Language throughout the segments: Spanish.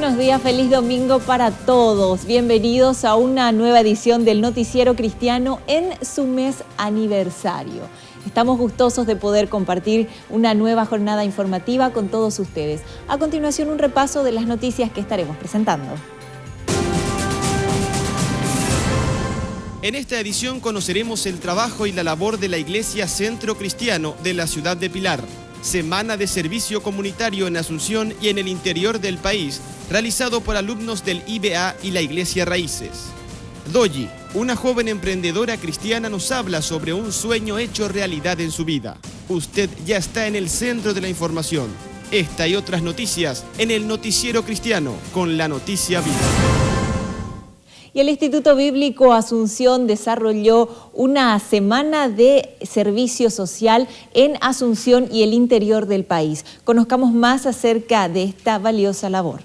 buenos días, feliz domingo para todos. Bienvenidos a una nueva edición del Noticiero Cristiano en su mes aniversario. Estamos gustosos de poder compartir una nueva jornada informativa con todos ustedes. A continuación, un repaso de las noticias que estaremos presentando. En esta edición conoceremos el trabajo y la labor de la Iglesia Centro Cristiano de la ciudad de Pilar. Semana de servicio comunitario en Asunción y en el interior del país, realizado por alumnos del IBA y la Iglesia Raíces. Doyi, una joven emprendedora cristiana, nos habla sobre un sueño hecho realidad en su vida. Usted ya está en el centro de la información. Esta y otras noticias en el Noticiero Cristiano con la noticia viva. Y el Instituto Bíblico Asunción desarrolló una semana de servicio social en Asunción y el interior del país. Conozcamos más acerca de esta valiosa labor.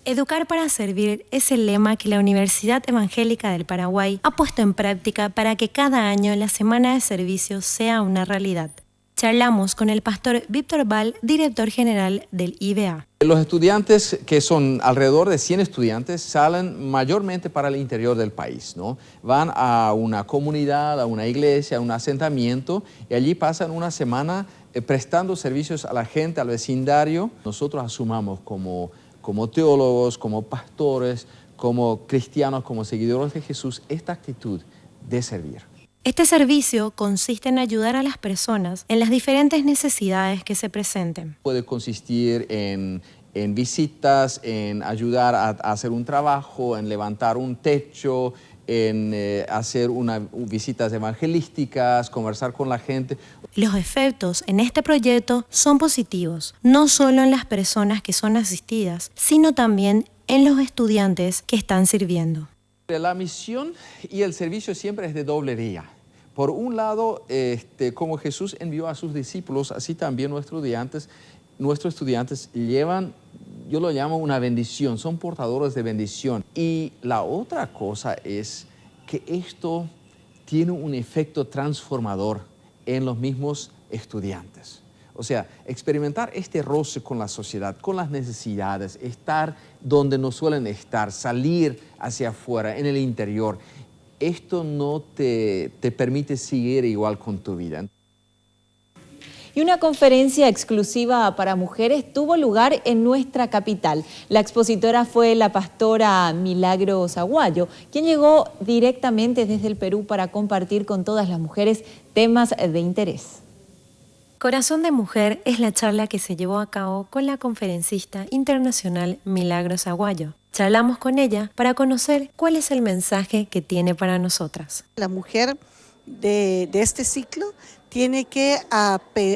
Educar para servir es el lema que la Universidad Evangélica del Paraguay ha puesto en práctica para que cada año la semana de servicio sea una realidad. Charlamos con el pastor Víctor Val, director general del IBA. Los estudiantes, que son alrededor de 100 estudiantes, salen mayormente para el interior del país, ¿no? Van a una comunidad, a una iglesia, a un asentamiento, y allí pasan una semana prestando servicios a la gente, al vecindario. Nosotros asumamos como teólogos, como pastores, como cristianos, como seguidores de Jesús, esta actitud de servir. Este servicio consiste en ayudar a las personas en las diferentes necesidades que se presenten. Puede consistir en visitas, en ayudar a hacer un trabajo, en levantar un techo, en hacer visitas evangelísticas, conversar con la gente. Los efectos en este proyecto son positivos, no solo en las personas que son asistidas, sino también en los estudiantes que están sirviendo. La misión y el servicio siempre es de doble vía. Por un lado, como Jesús envió a sus discípulos, así también nuestros estudiantes llevan, yo lo llamo una bendición, son portadores de bendición. Y la otra cosa es que esto tiene un efecto transformador en los mismos estudiantes. O sea, experimentar este roce con la sociedad, con las necesidades, estar donde no suelen estar, salir hacia afuera, en el interior, esto no te permite seguir igual con tu vida. Y una conferencia exclusiva para mujeres tuvo lugar en nuestra capital. La expositora fue la pastora Milagros Aguayo, quien llegó directamente desde el Perú para compartir con todas las mujeres temas de interés. Corazón de Mujer es la charla que se llevó a cabo con la conferencista internacional Milagros Aguayo. Charlamos con ella para conocer cuál es el mensaje que tiene para nosotras. La mujer de este ciclo tiene que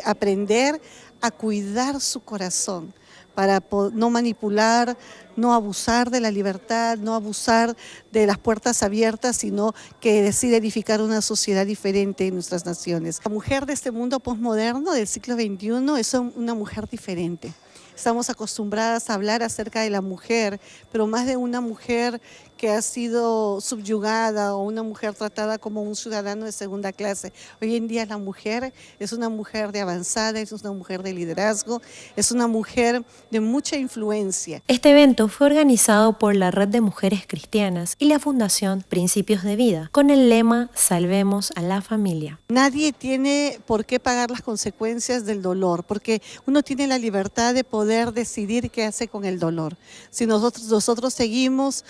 aprender a cuidar su corazón para no manipular, no abusar de la libertad, no abusar de las puertas abiertas, sino que decide edificar una sociedad diferente en nuestras naciones. La mujer de este mundo postmoderno del siglo XXI es una mujer diferente. Estamos acostumbradas a hablar acerca de la mujer, pero más de una mujer que ha sido subyugada o una mujer tratada como un ciudadano de segunda clase. Hoy en día la mujer es una mujer de avanzada, es una mujer de liderazgo, es una mujer de mucha influencia. Este evento fue organizado por la Red de Mujeres Cristianas y la Fundación Principios de Vida, con el lema Salvemos a la Familia. Nadie tiene por qué pagar las consecuencias del dolor, porque uno tiene la libertad de poder decidir qué hace con el dolor. Si nosotros seguimos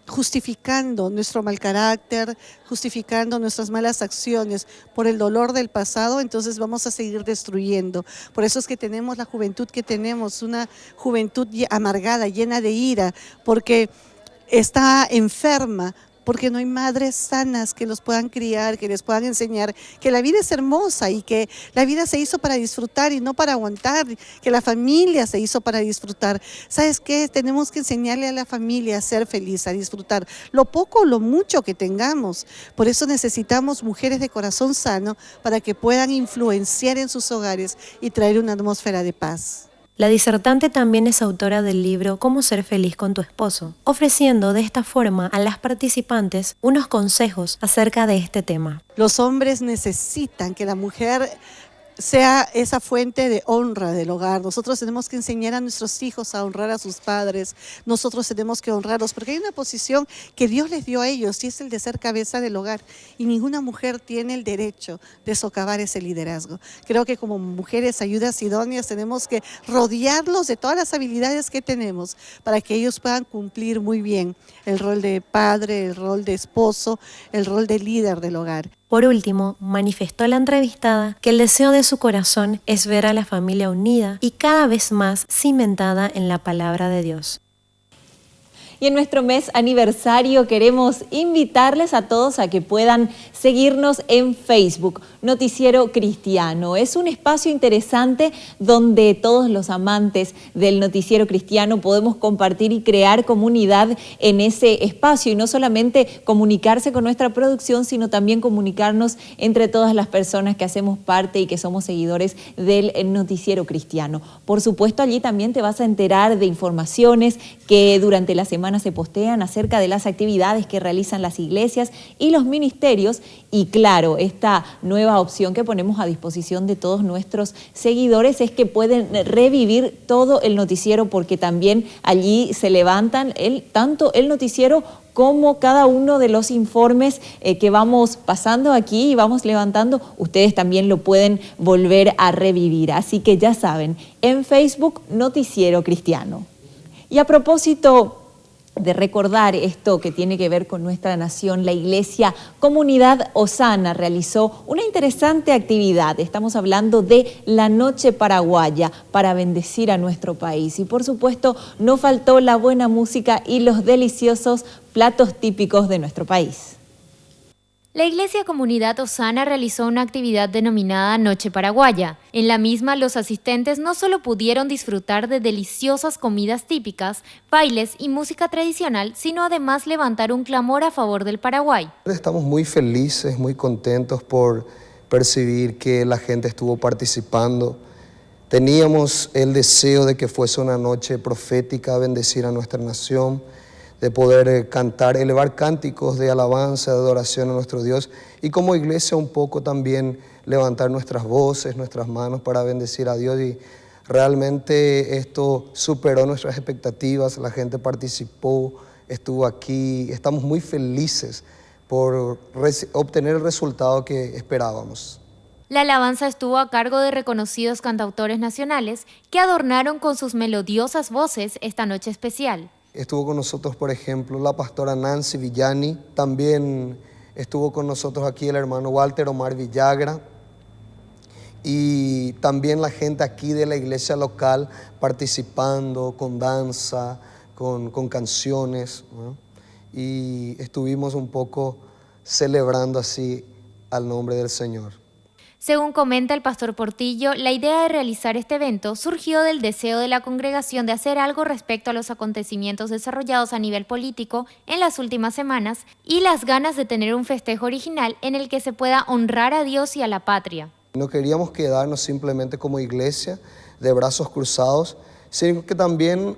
justificando nuestro mal carácter, justificando nuestras malas acciones por el dolor del pasado, entonces vamos a seguir destruyendo. Por eso es que tenemos la juventud que tenemos, una juventud amargada, llena de ira, porque está enferma, porque no hay madres sanas que los puedan criar, que les puedan enseñar que la vida es hermosa y que la vida se hizo para disfrutar y no para aguantar, que la familia se hizo para disfrutar. ¿Sabes qué? Tenemos que enseñarle a la familia a ser feliz, a disfrutar, lo poco o lo mucho que tengamos. Por eso necesitamos mujeres de corazón sano para que puedan influenciar en sus hogares y traer una atmósfera de paz. La disertante también es autora del libro Cómo ser feliz con tu esposo, ofreciendo de esta forma a las participantes unos consejos acerca de este tema. Los hombres necesitan que la mujer sea esa fuente de honra del hogar. Nosotros tenemos que enseñar a nuestros hijos a honrar a sus padres. Nosotros tenemos que honrarlos porque hay una posición que Dios les dio a ellos y es el de ser cabeza del hogar. Y ninguna mujer tiene el derecho de socavar ese liderazgo. Creo que como mujeres ayudas idóneas tenemos que rodearlos de todas las habilidades que tenemos para que ellos puedan cumplir muy bien el rol de padre, el rol de esposo, el rol de líder del hogar. Por último, manifestó la entrevistada que el deseo de su corazón es ver a la familia unida y cada vez más cimentada en la palabra de Dios. Y en nuestro mes aniversario queremos invitarles a todos a que puedan seguirnos en Facebook, Noticiero Cristiano. Es un espacio interesante donde todos los amantes del Noticiero Cristiano podemos compartir y crear comunidad en ese espacio. Y no solamente comunicarse con nuestra producción, sino también comunicarnos entre todas las personas que hacemos parte y que somos seguidores del Noticiero Cristiano. Por supuesto, allí también te vas a enterar de informaciones que durante la semana se postean acerca de las actividades que realizan las iglesias y los ministerios y claro, esta nueva opción que ponemos a disposición de todos nuestros seguidores es que pueden revivir todo el noticiero porque también allí se levantan tanto el noticiero como cada uno de los informes que vamos pasando aquí y vamos levantando, ustedes también lo pueden volver a revivir. Así que ya saben, en Facebook Noticiero Cristiano. Y a propósito de recordar esto que tiene que ver con nuestra nación, la Iglesia Comunidad Osana realizó una interesante actividad. Estamos hablando de la Noche Paraguaya para bendecir a nuestro país. Y por supuesto, no faltó la buena música y los deliciosos platos típicos de nuestro país. La Iglesia Comunidad Osana realizó una actividad denominada Noche Paraguaya. En la misma, los asistentes no solo pudieron disfrutar de deliciosas comidas típicas, bailes y música tradicional, sino además levantar un clamor a favor del Paraguay. Estamos muy felices, muy contentos por percibir que la gente estuvo participando. Teníamos el deseo de que fuese una noche profética, bendecir a nuestra nación, de poder cantar, elevar cánticos de alabanza, de adoración a nuestro Dios y como iglesia un poco también levantar nuestras voces, nuestras manos para bendecir a Dios y realmente esto superó nuestras expectativas, la gente participó, estuvo aquí, estamos muy felices por obtener el resultado que esperábamos. La alabanza estuvo a cargo de reconocidos cantautores nacionales que adornaron con sus melodiosas voces esta noche especial. Estuvo con nosotros, por ejemplo, la pastora Nancy Villani, también estuvo con nosotros aquí el hermano Walter Omar Villagra y también la gente aquí de la iglesia local participando con danza, con canciones, ¿no? Y estuvimos un poco celebrando así al nombre del Señor. Según comenta el pastor Portillo, la idea de realizar este evento surgió del deseo de la congregación de hacer algo respecto a los acontecimientos desarrollados a nivel político en las últimas semanas y las ganas de tener un festejo original en el que se pueda honrar a Dios y a la patria. No queríamos quedarnos simplemente como iglesia de brazos cruzados, sino que también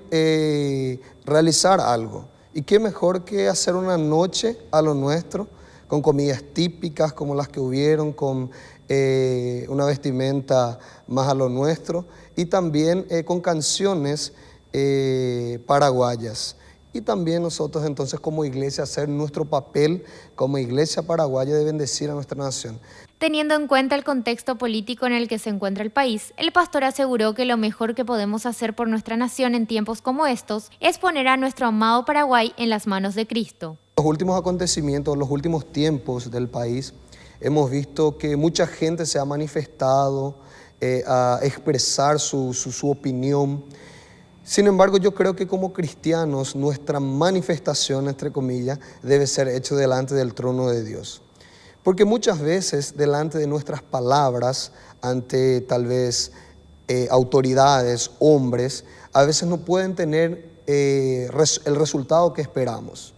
realizar algo. Y qué mejor que hacer una noche a lo nuestro, con comidas típicas como las que hubieron, con una vestimenta más a lo nuestro y también con canciones paraguayas. Y también nosotros entonces como iglesia hacer nuestro papel como iglesia paraguaya de bendecir a nuestra nación. Teniendo en cuenta el contexto político en el que se encuentra el país, el pastor aseguró que lo mejor que podemos hacer por nuestra nación en tiempos como estos es poner a nuestro amado Paraguay en las manos de Cristo. Los últimos acontecimientos, los últimos tiempos del país, hemos visto que mucha gente se ha manifestado a expresar su opinión. Sin embargo, yo creo que como cristianos, nuestra manifestación, entre comillas, debe ser hecha delante del trono de Dios. Porque muchas veces, delante de nuestras palabras, ante tal vez autoridades, hombres, a veces no pueden tener el resultado que esperamos.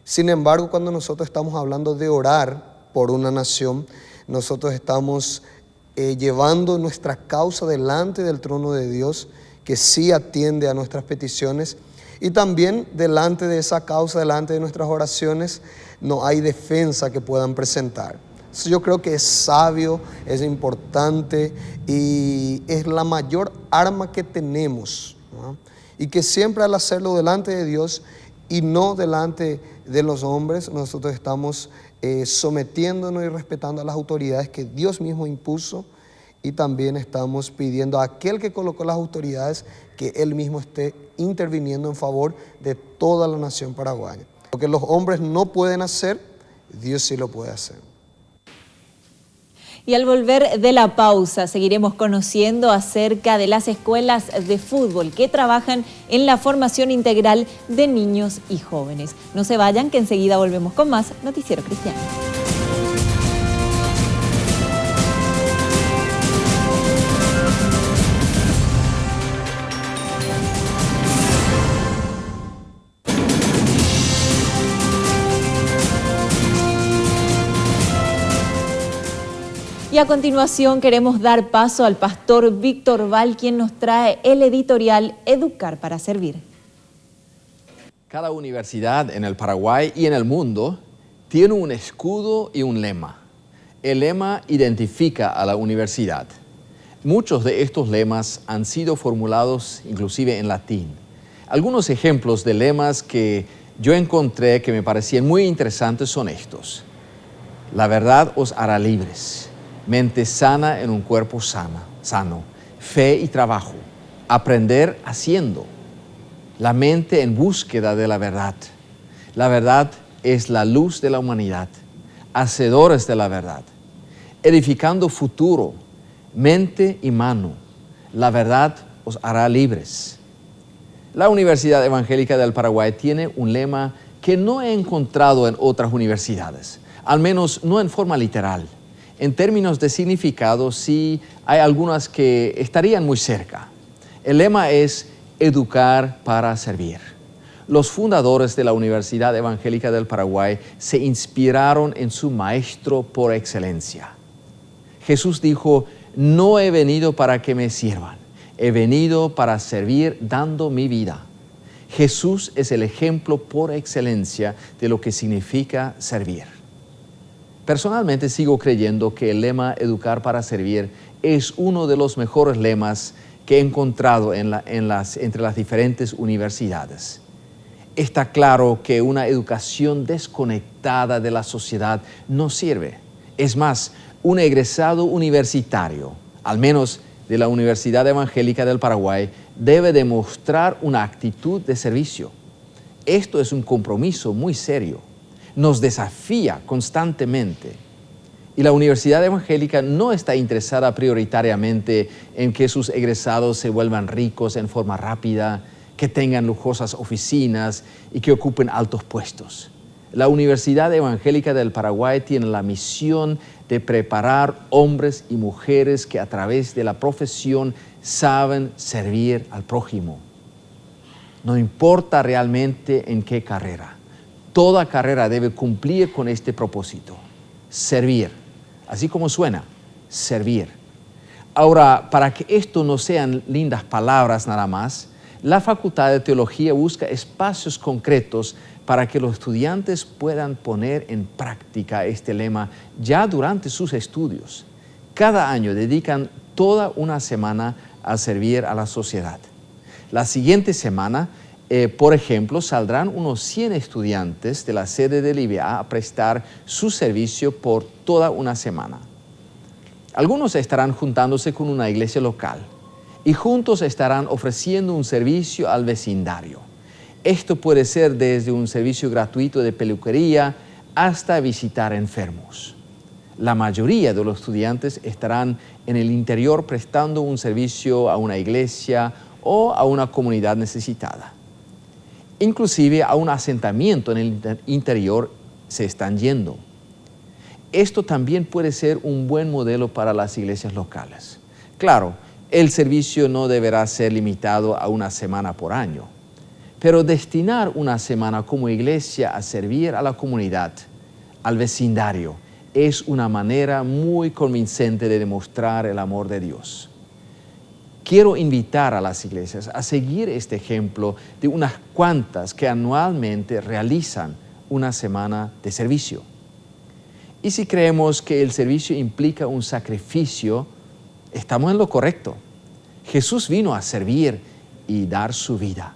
Sin embargo, cuando nosotros estamos hablando de orar por una nación, nosotros estamos llevando nuestra causa delante del trono de Dios, que sí atiende a nuestras peticiones, y también delante de esa causa, delante de nuestras oraciones, no hay defensa que puedan presentar. Entonces yo creo que es sabio, es importante y es la mayor arma que tenemos, ¿no? Y que siempre al hacerlo delante de Dios y no delante de los hombres, nosotros estamos sometiéndonos y respetando a las autoridades que Dios mismo impuso, y también estamos pidiendo a aquel que colocó las autoridades que Él mismo esté interviniendo en favor de toda la nación paraguaya. Lo que los hombres no pueden hacer, Dios sí lo puede hacer. Y al volver de la pausa, seguiremos conociendo acerca de las escuelas de fútbol que trabajan en la formación integral de niños y jóvenes. No se vayan, que enseguida volvemos con más Noticiero Cristiano. Y a continuación queremos dar paso al pastor Víctor Val, quien nos trae el editorial Educar para Servir. Cada universidad en el Paraguay y en el mundo tiene un escudo y un lema. El lema identifica a la universidad. Muchos de estos lemas han sido formulados inclusive en latín. Algunos ejemplos de lemas que yo encontré que me parecían muy interesantes son estos. La verdad os hará libres. Mente sana en un cuerpo sano. Fe y trabajo. Aprender haciendo. La mente en búsqueda de la verdad. La verdad es la luz de la humanidad. Hacedores de la verdad. Edificando futuro. Mente y mano. La verdad os hará libres. La Universidad Evangélica del Paraguay tiene un lema que no he encontrado en otras universidades, al menos no en forma literal. En términos de significado, sí hay algunas que estarían muy cerca. El lema es educar para servir. Los fundadores de la Universidad Evangélica del Paraguay se inspiraron en su maestro por excelencia. Jesús dijo, no he venido para que me sirvan, he venido para servir dando mi vida. Jesús es el ejemplo por excelencia de lo que significa servir. Personalmente sigo creyendo que el lema Educar para Servir es uno de los mejores lemas que he encontrado entre las diferentes universidades. Está claro que una educación desconectada de la sociedad no sirve. Es más, un egresado universitario, al menos de la Universidad Evangélica del Paraguay, debe demostrar una actitud de servicio. Esto es un compromiso muy serio. Nos desafía constantemente. Y la Universidad Evangélica no está interesada prioritariamente en que sus egresados se vuelvan ricos en forma rápida, que tengan lujosas oficinas y que ocupen altos puestos. La Universidad Evangélica del Paraguay tiene la misión de preparar hombres y mujeres que a través de la profesión saben servir al prójimo. No importa realmente en qué carrera. Toda carrera debe cumplir con este propósito, servir, así como suena, servir. Ahora, para que esto no sean lindas palabras nada más, la Facultad de Teología busca espacios concretos para que los estudiantes puedan poner en práctica este lema ya durante sus estudios. Cada año dedican toda una semana a servir a la sociedad. La siguiente semana, por ejemplo, saldrán unos 100 estudiantes de la sede del IBA a prestar su servicio por toda una semana. Algunos estarán juntándose con una iglesia local y juntos estarán ofreciendo un servicio al vecindario. Esto puede ser desde un servicio gratuito de peluquería hasta visitar enfermos. La mayoría de los estudiantes estarán en el interior prestando un servicio a una iglesia o a una comunidad necesitada. Inclusive a un asentamiento en el interior se están yendo. Esto también puede ser un buen modelo para las iglesias locales. Claro, el servicio no deberá ser limitado a una semana por año, pero destinar una semana como iglesia a servir a la comunidad, al vecindario, es una manera muy convincente de demostrar el amor de Dios. Quiero invitar a las iglesias a seguir este ejemplo de unas cuantas que anualmente realizan una semana de servicio. Y si creemos que el servicio implica un sacrificio, estamos en lo correcto. Jesús vino a servir y dar su vida.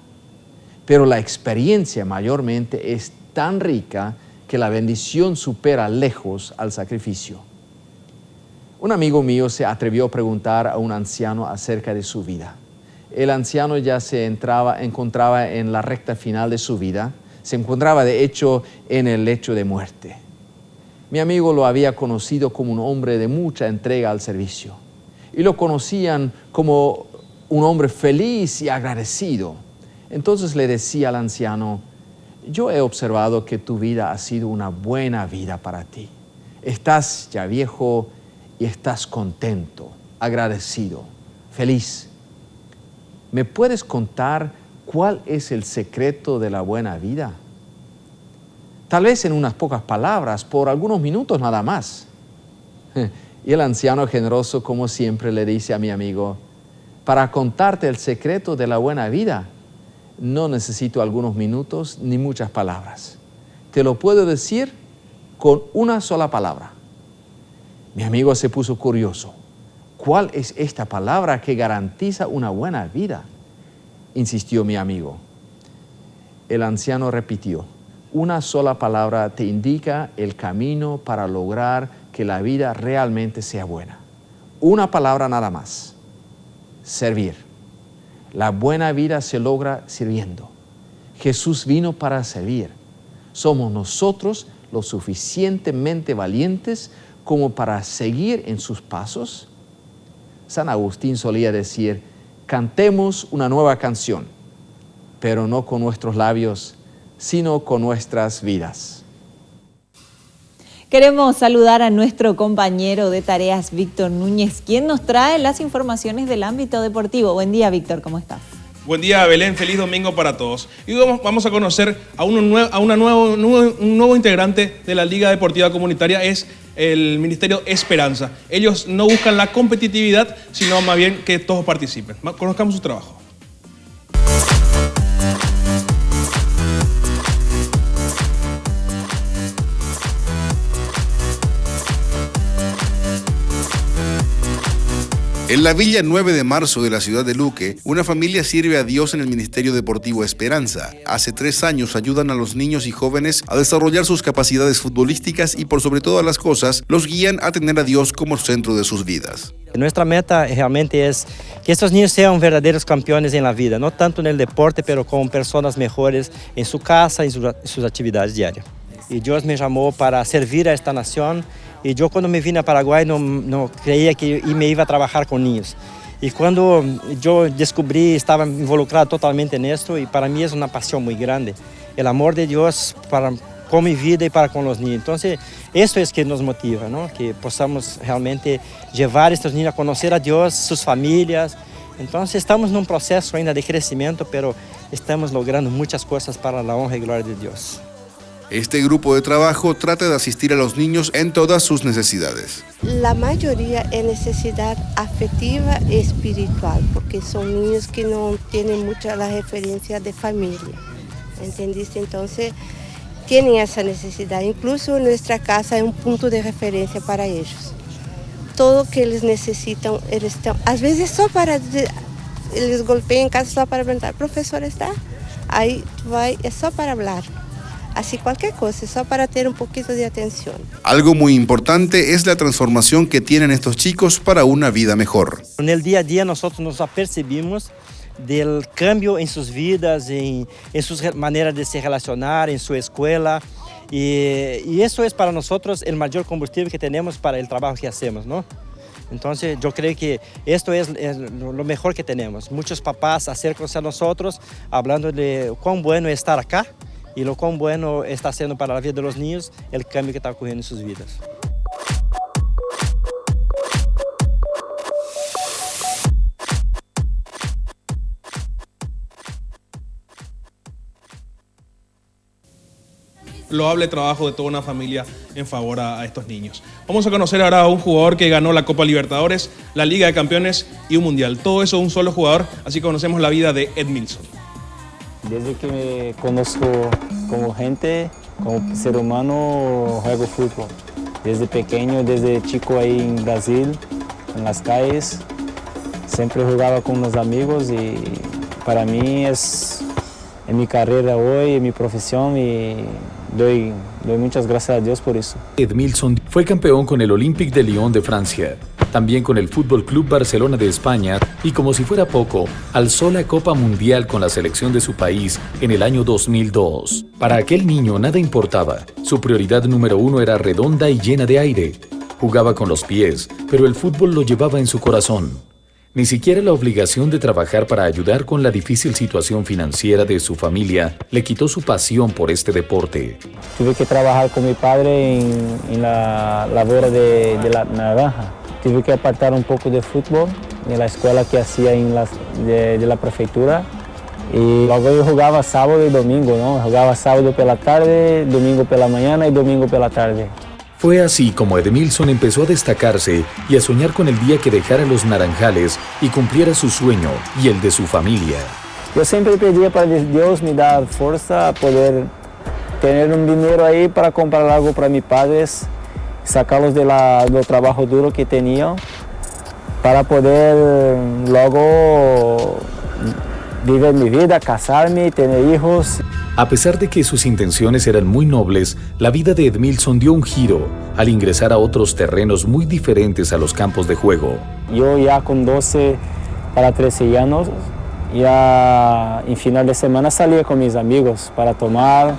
Pero la experiencia mayormente es tan rica que la bendición supera lejos al sacrificio. Un amigo mío se atrevió a preguntar a un anciano acerca de su vida. El anciano ya se encontraba en la recta final de su vida, se encontraba de hecho en el lecho de muerte. Mi amigo lo había conocido como un hombre de mucha entrega al servicio y lo conocían como un hombre feliz y agradecido. Entonces le decía al anciano: yo he observado que tu vida ha sido una buena vida para ti. Estás ya viejo y estás contento, agradecido, feliz. ¿Me puedes contar cuál es el secreto de la buena vida? Tal vez en unas pocas palabras, por algunos minutos nada más. Y el anciano generoso, como siempre, le dice a mi amigo: para contarte el secreto de la buena vida, no necesito algunos minutos ni muchas palabras. Te lo puedo decir con una sola palabra. Mi amigo se puso curioso. ¿Cuál es esta palabra que garantiza una buena vida?, insistió mi amigo. El anciano repitió: una sola palabra te indica el camino para lograr que la vida realmente sea buena. Una palabra nada más: servir. La buena vida se logra sirviendo. Jesús vino para servir. Somos nosotros lo suficientemente valientes como para seguir en sus pasos. San Agustín solía decir: cantemos una nueva canción, pero no con nuestros labios, sino con nuestras vidas. Queremos saludar a nuestro compañero de tareas, Víctor Núñez, quien nos trae las informaciones del ámbito deportivo. Buen día, Víctor, ¿cómo estás? Buen día, Belén, feliz domingo para todos. Y vamos a conocer a un nuevo integrante de la Liga Deportiva Comunitaria, es el Ministerio Esperanza. Ellos no buscan la competitividad, sino más bien que todos participen. Conozcamos su trabajo. En la Villa 9 de Marzo de la ciudad de Luque, una familia sirve a Dios en el Ministerio Deportivo Esperanza. Hace 3 años ayudan a los niños y jóvenes a desarrollar sus capacidades futbolísticas y, por sobre todas las cosas, los guían a tener a Dios como centro de sus vidas. Nuestra meta realmente es que estos niños sean verdaderos campeones en la vida, no tanto en el deporte, pero como personas mejores en su casa y en sus actividades diarias. Y Dios me llamó para servir a esta nación. Y yo cuando me vine a Paraguay no creía que me iba a trabajar con niños. Y cuando yo descubrí, estaba involucrado totalmente en esto, y para mí es una pasión muy grande. El amor de Dios con mi vida y para con los niños. Entonces, esto es que nos motiva, ¿no? Que podamos realmente llevar a estos niños a conocer a Dios, sus familias. Entonces, estamos en un proceso ainda de crecimiento, pero estamos logrando muchas cosas para la honra y gloria de Dios. Este grupo de trabajo trata de asistir a los niños en todas sus necesidades. La mayoría es necesidad afectiva y espiritual, porque son niños que no tienen mucha la referencia de familia, ¿entendiste? Entonces tienen esa necesidad. Incluso nuestra casa es un punto de referencia para ellos. Todo lo que ellos necesitan, ellos están, a veces só para, les golpean en casa só para preguntar: profesor, ¿está? Ahí va, es só para hablar. Así cualquier cosa, solo para tener un poquito de atención. Algo muy importante es la transformación que tienen estos chicos para una vida mejor. En el día a día nosotros nos apercibimos del cambio en sus vidas, en sus maneras de se relacionar, en su escuela. Y eso es para nosotros el mayor combustible que tenemos para el trabajo que hacemos, ¿no? Entonces yo creo que esto es lo mejor que tenemos. Muchos papás acércanse a nosotros hablando de cuán bueno es estar acá, y lo cuán bueno está haciendo para la vida de los niños el cambio que está ocurriendo en sus vidas. Loable trabajo de toda una familia en favor a estos niños. Vamos a conocer ahora a un jugador que ganó la Copa Libertadores, la Liga de Campeones y un Mundial. Todo eso un solo jugador, así conocemos la vida de Edmilson. Desde que me conozco como gente, como ser humano, juego fútbol. Desde pequeño, desde chico ahí en Brasil, en las calles, siempre jugaba con los amigos y para mí es mi carrera hoy, es mi profesión y doy muchas gracias a Dios por eso. Edmilson fue campeón con el Olympique de Lyon de Francia, también con el Fútbol Club Barcelona de España y, como si fuera poco, alzó la Copa Mundial con la selección de su país en el año 2002. Para aquel niño nada importaba. Su prioridad número uno era redonda y llena de aire. Jugaba con los pies, pero el fútbol lo llevaba en su corazón. Ni siquiera la obligación de trabajar para ayudar con la difícil situación financiera de su familia le quitó su pasión por este deporte. Tuve que trabajar con mi padre en la labor de la naranja. Tuve que apartar un poco de fútbol en la escuela que hacía de la prefeitura. Y luego yo jugaba sábado y domingo, ¿no? Jugaba sábado por la tarde, domingo por la mañana y domingo por la tarde. Fue así como Edmilson empezó a destacarse y a soñar con el día que dejara los naranjales y cumpliera su sueño y el de su familia. Yo siempre pedía para Dios me dar fuerza a poder tener un dinero ahí para comprar algo para mis padres, sacarlos del trabajo duro que tenían, para poder luego vivir mi vida, casarme, tener hijos. A pesar de que sus intenciones eran muy nobles, la vida de Edmilson dio un giro al ingresar a otros terrenos muy diferentes a los campos de juego. Yo ya con 12 para 13 años, ya en final de semana salía con mis amigos para tomar,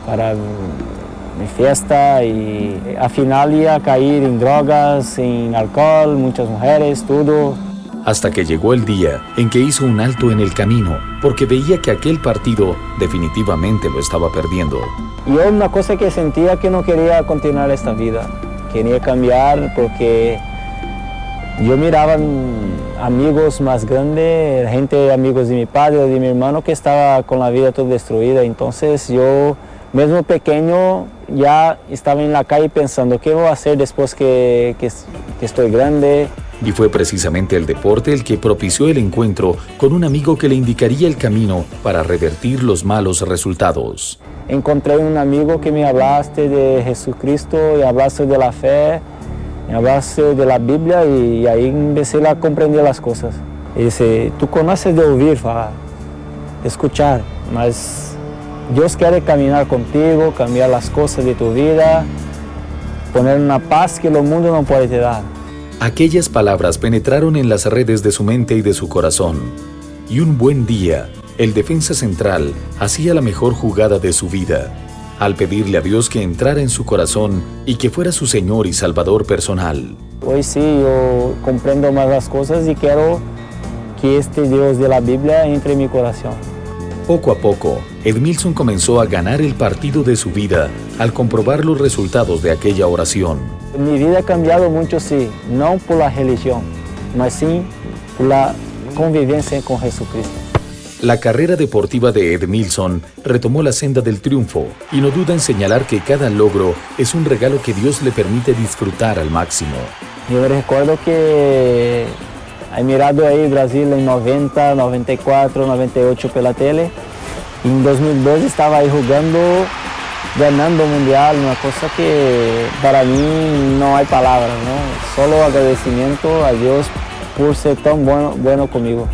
para mi fiesta y al final ya caer en drogas, en alcohol, muchas mujeres, todo. Hasta que llegó el día en que hizo un alto en el camino, porque veía que aquel partido definitivamente lo estaba perdiendo. Yo una cosa que sentía que no quería continuar esta vida, quería cambiar porque yo miraba amigos más grandes, amigos de mi padre, de mi hermano que estaba con la vida toda destruida. Entonces yo, mismo pequeño, ya estaba en la calle pensando qué voy a hacer después que estoy grande. Y fue precisamente el deporte el que propició el encuentro con un amigo que le indicaría el camino para revertir los malos resultados. Encontré un amigo que me hablaste de Jesucristo y hablaste de la fe, me hablaste de la Biblia y ahí empecé a comprender las cosas. Y dice, tú conoces de oír, de escuchar, mas Dios quiere caminar contigo, cambiar las cosas de tu vida, poner una paz que el mundo no puede te dar. Aquellas palabras penetraron en las redes de su mente y de su corazón. Y un buen día, el defensa central hacía la mejor jugada de su vida, al pedirle a Dios que entrara en su corazón y que fuera su Señor y Salvador personal. Hoy sí, yo comprendo más las cosas y quiero que este Dios de la Biblia entre en mi corazón. Poco a poco, Edmilson comenzó a ganar el partido de su vida al comprobar los resultados de aquella oración. Mi vida ha cambiado mucho, sí, no por la religión, mas sí por la convivencia con Jesucristo. La carrera deportiva de Edmilson retomó la senda del triunfo y no duda en señalar que cada logro es un regalo que Dios le permite disfrutar al máximo. Yo recuerdo que he mirado ahí Brasil en 90, 94, 98 pela tele. En 2002 estaba ahí jugando, ganando mundial, una cosa que para mí no hay palabras, ¿no? Solo agradecimiento a Dios por ser tan bueno conmigo.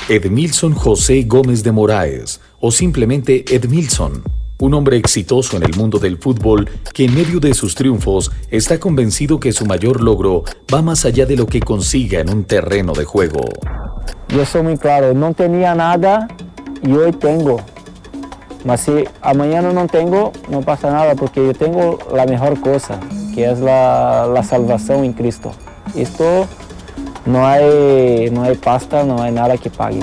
Edmilson José Gómez de Moraes, o simplemente Edmilson, un hombre exitoso en el mundo del fútbol que en medio de sus triunfos está convencido que su mayor logro va más allá de lo que consiga en un terreno de juego. Yo soy muy claro, no tenía nada y hoy tengo. Mas si mañana no tengo, no pasa nada porque yo tengo la mejor cosa, que es la salvación en Cristo. Esto no hay pasta, no hay nada que pague.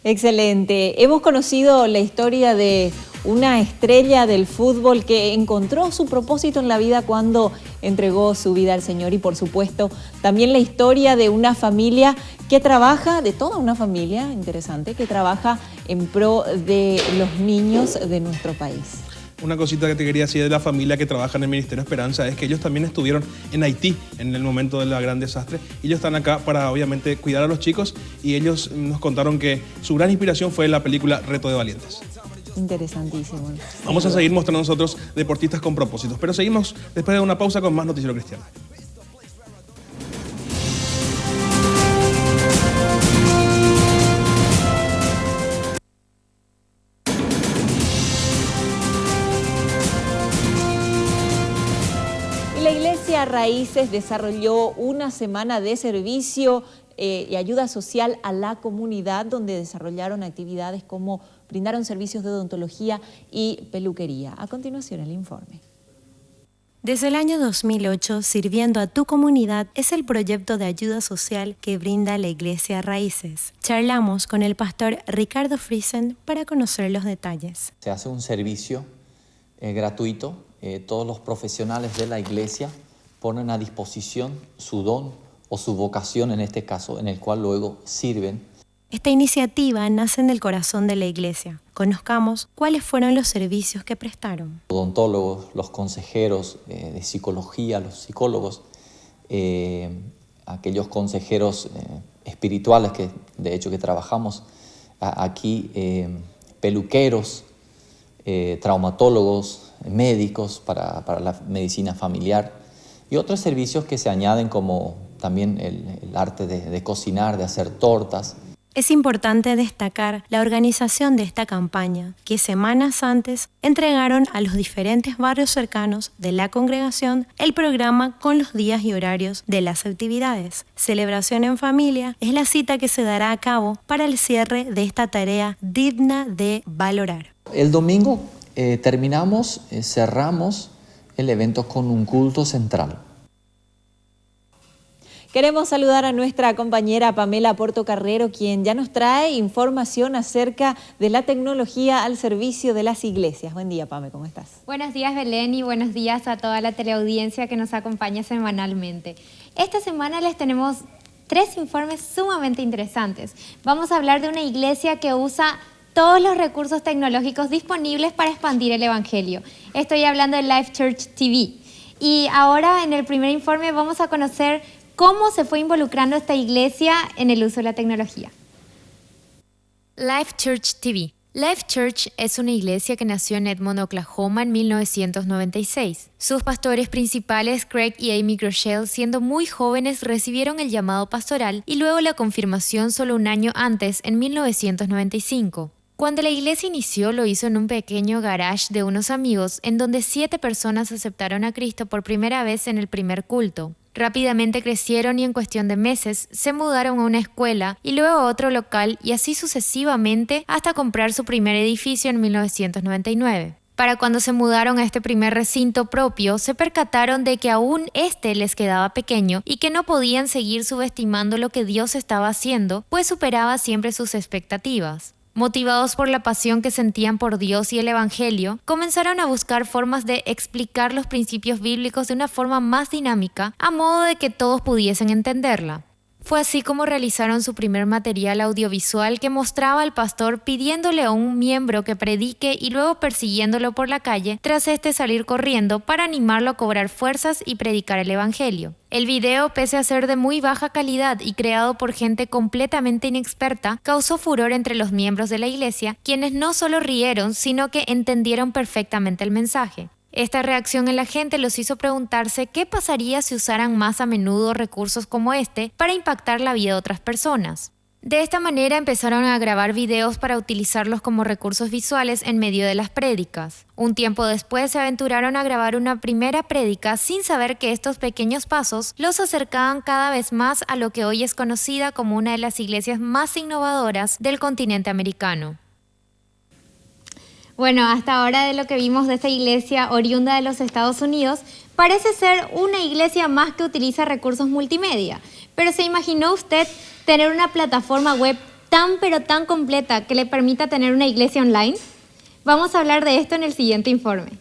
Excelente. Hemos conocido la historia de una estrella del fútbol que encontró su propósito en la vida cuando entregó su vida al Señor y, por supuesto, también la historia de una familia que trabaja, de toda una familia, interesante, que trabaja en pro de los niños de nuestro país. Una cosita que te quería decir de la familia que trabaja en el Ministerio Esperanza es que ellos también estuvieron en Haití en el momento del gran desastre. Ellos están acá para, obviamente, cuidar a los chicos y ellos nos contaron que su gran inspiración fue la película Reto de Valientes. Interesantísimo. Vamos a seguir mostrando nosotros deportistas con propósitos, pero seguimos después de una pausa con más Noticiero Cristiano. La Iglesia Raíces desarrolló una semana de servicio y ayuda social a la comunidad, donde desarrollaron actividades como brindaron servicios de odontología y peluquería. A continuación, el informe. Desde el año 2008, Sirviendo a tu Comunidad es el proyecto de ayuda social que brinda la Iglesia Raíces. Charlamos con el pastor Ricardo Friesen para conocer los detalles. Se hace un servicio gratuito. Todos los profesionales de la iglesia ponen a disposición su don o su vocación, en este caso, en el cual luego sirven. Esta iniciativa nace en el corazón de la iglesia. Conozcamos cuáles fueron los servicios que prestaron. Los odontólogos, los consejeros de psicología, los psicólogos, aquellos consejeros espirituales que de hecho que trabajamos aquí, peluqueros, traumatólogos, médicos para la medicina familiar y otros servicios que se añaden, como también el arte de cocinar, de hacer tortas. Es importante destacar la organización de esta campaña, que semanas antes entregaron a los diferentes barrios cercanos de la congregación el programa con los días y horarios de las actividades. Celebración en familia es la cita que se dará a cabo para el cierre de esta tarea digna de valorar. El domingo cerramos el evento con un culto central. Queremos saludar a nuestra compañera Pamela Portocarrero, quien ya nos trae información acerca de la tecnología al servicio de las iglesias. Buen día, Pame, ¿cómo estás? Buenos días, Belén, y buenos días a toda la teleaudiencia que nos acompaña semanalmente. Esta semana les tenemos 3 informes sumamente interesantes. Vamos a hablar de una iglesia que usa todos los recursos tecnológicos disponibles para expandir el Evangelio. Estoy hablando de Life Church TV. Y ahora, en el primer informe, vamos a conocer cómo se fue involucrando esta iglesia en el uso de la tecnología. Life Church TV. Life Church es una iglesia que nació en Edmond, Oklahoma en 1996. Sus pastores principales, Craig y Amy Groeschel, siendo muy jóvenes, recibieron el llamado pastoral y luego la confirmación solo un año antes, en 1995. Cuando la iglesia inició, lo hizo en un pequeño garage de unos amigos, en donde 7 personas aceptaron a Cristo por primera vez en el primer culto. Rápidamente crecieron y en cuestión de meses se mudaron a una escuela y luego a otro local, y así sucesivamente hasta comprar su primer edificio en 1999. Para cuando se mudaron a este primer recinto propio, se percataron de que aún les quedaba pequeño y que no podían seguir subestimando lo que Dios estaba haciendo, pues superaba siempre sus expectativas. Motivados por la pasión que sentían por Dios y el Evangelio, comenzaron a buscar formas de explicar los principios bíblicos de una forma más dinámica, a modo de que todos pudiesen entenderla. Fue así como realizaron su primer material audiovisual, que mostraba al pastor pidiéndole a un miembro que predique y luego persiguiéndolo por la calle tras salir corriendo para animarlo a cobrar fuerzas y predicar el Evangelio. El video, pese a ser de muy baja calidad y creado por gente completamente inexperta, causó furor entre los miembros de la iglesia, quienes no solo rieron, sino que entendieron perfectamente el mensaje. Esta reacción en la gente los hizo preguntarse qué pasaría si usaran más a menudo recursos como este para impactar la vida de otras personas. De esta manera empezaron a grabar videos para utilizarlos como recursos visuales en medio de las prédicas. Un tiempo después se aventuraron a grabar una primera prédica sin saber que estos pequeños pasos los acercaban cada vez más a lo que hoy es conocida como una de las iglesias más innovadoras del continente americano. Bueno, hasta ahora de lo que vimos de esta iglesia oriunda de los Estados Unidos, parece ser una iglesia más que utiliza recursos multimedia. Pero ¿se imaginó usted tener una plataforma web tan completa que le permita tener una iglesia online? Vamos a hablar de esto en el siguiente informe.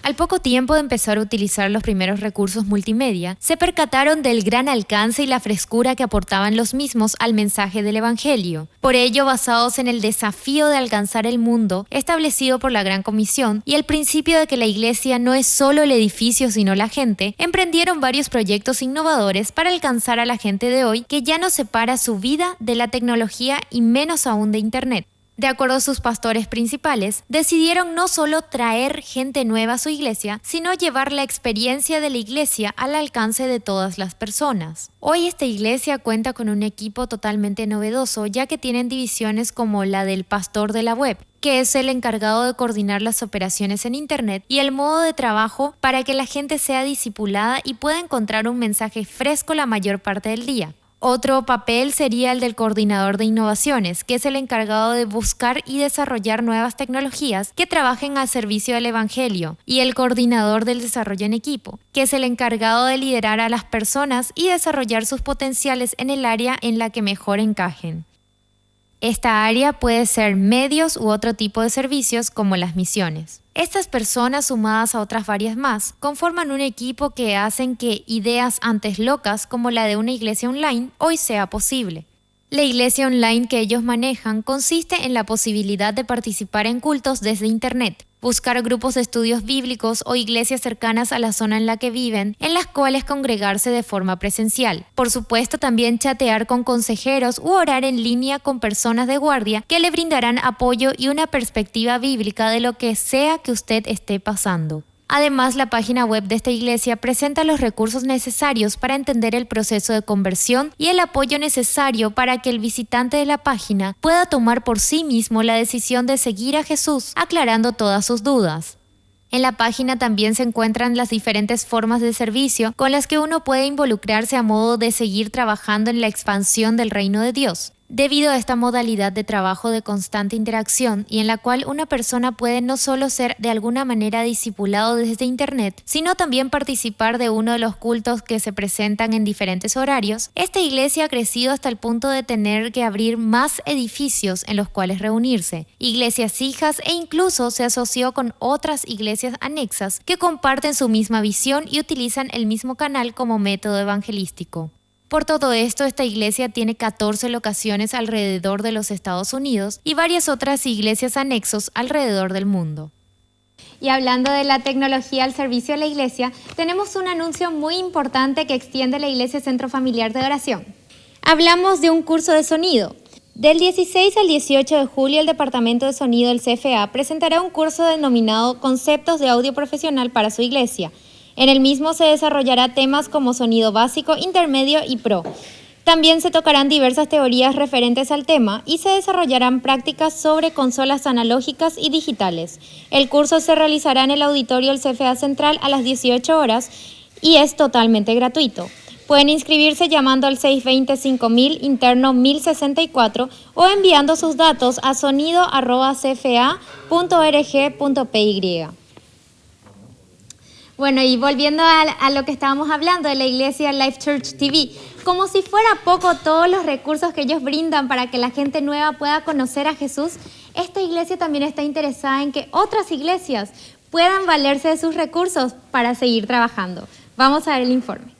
Al poco tiempo de empezar a utilizar los primeros recursos multimedia, se percataron del gran alcance y la frescura que aportaban los mismos al mensaje del Evangelio. Por ello, basados en el desafío de alcanzar el mundo establecido por la Gran Comisión y el principio de que la iglesia no es solo el edificio sino la gente, emprendieron varios proyectos innovadores para alcanzar a la gente de hoy, que ya no separa su vida de la tecnología y menos aún de Internet. De acuerdo a sus pastores principales, decidieron no solo traer gente nueva a su iglesia, sino llevar la experiencia de la iglesia al alcance de todas las personas. Hoy esta iglesia cuenta con un equipo totalmente novedoso, ya que tienen divisiones como la del pastor de la web, que es el encargado de coordinar las operaciones en Internet, y el modo de trabajo para que la gente sea discipulada y pueda encontrar un mensaje fresco la mayor parte del día. Otro papel sería el del coordinador de innovaciones, que es el encargado de buscar y desarrollar nuevas tecnologías que trabajen al servicio del evangelio, y el coordinador del desarrollo en equipo, que es el encargado de liderar a las personas y desarrollar sus potenciales en el área en la que mejor encajen. Esta área puede ser medios u otro tipo de servicios como las misiones. Estas personas, sumadas a otras varias más, conforman un equipo que hacen que ideas antes locas como la de una iglesia online hoy sea posible. La iglesia online que ellos manejan consiste en la posibilidad de participar en cultos desde Internet, buscar grupos de estudios bíblicos o iglesias cercanas a la zona en la que viven, en las cuales congregarse de forma presencial. Por supuesto, también chatear con consejeros u orar en línea con personas de guardia que le brindarán apoyo y una perspectiva bíblica de lo que sea que usted esté pasando. Además, la página web de esta iglesia presenta los recursos necesarios para entender el proceso de conversión y el apoyo necesario para que el visitante de la página pueda tomar por sí mismo la decisión de seguir a Jesús, aclarando todas sus dudas. En la página también se encuentran las diferentes formas de servicio con las que uno puede involucrarse a modo de seguir trabajando en la expansión del reino de Dios. Debido a esta modalidad de trabajo de constante interacción y en la cual una persona puede no solo ser de alguna manera discipulado desde Internet, sino también participar de uno de los cultos que se presentan en diferentes horarios, esta iglesia ha crecido hasta el punto de tener que abrir más edificios en los cuales reunirse, iglesias hijas, e incluso se asoció con otras iglesias anexas que comparten su misma visión y utilizan el mismo canal como método evangelístico. Por todo esto, esta iglesia tiene 14 locaciones alrededor de los Estados Unidos y varias otras iglesias anexos alrededor del mundo. Y hablando de la tecnología al servicio de la iglesia, tenemos un anuncio muy importante que extiende la Iglesia Centro Familiar de Oración. Hablamos de un curso de sonido. Del 16 al 18 de julio, el Departamento de Sonido del CFA presentará un curso denominado Conceptos de Audio Profesional para su iglesia. En el mismo se desarrollará temas como sonido básico, intermedio y pro. También se tocarán diversas teorías referentes al tema y se desarrollarán prácticas sobre consolas analógicas y digitales. El curso se realizará en el auditorio del CFA Central a las 18 horas y es totalmente gratuito. Pueden inscribirse llamando al 620-5000 interno 1064 o enviando sus datos a sonido@cfa.org.py. Bueno, y volviendo a lo que estábamos hablando de la iglesia Life Church TV, como si fuera poco todos los recursos que ellos brindan para que la gente nueva pueda conocer a Jesús, esta iglesia también está interesada en que otras iglesias puedan valerse de sus recursos para seguir trabajando. Vamos a ver el informe.